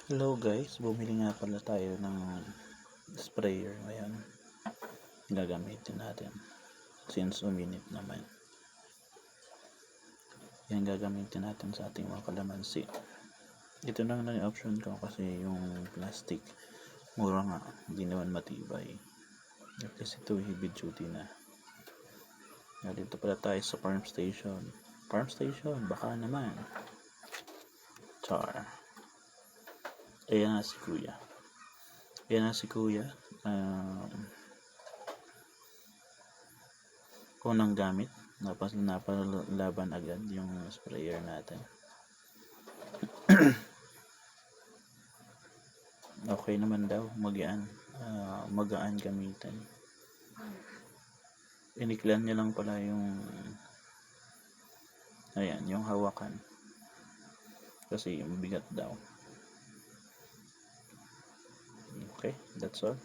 Hello guys, bumili nga pala tayo ng sprayer ngayon. Gagamitin natin since uminit naman. Yan gagamitin natin sa ating mga kalamansi. Ito lang yung option ko kasi yung plastic mura nga, hindi naman matibay. At least ito heavy duty na. Dito pala tayo sa farm station. Farm station, baka naman. Char. Ayan na si kuya. Unang gamit, napalaban agad yung sprayer natin. Okay naman daw, magaan gamitan. Iniklan niya lang pala yung yung hawakan kasi mabigat daw. Okay, that's all.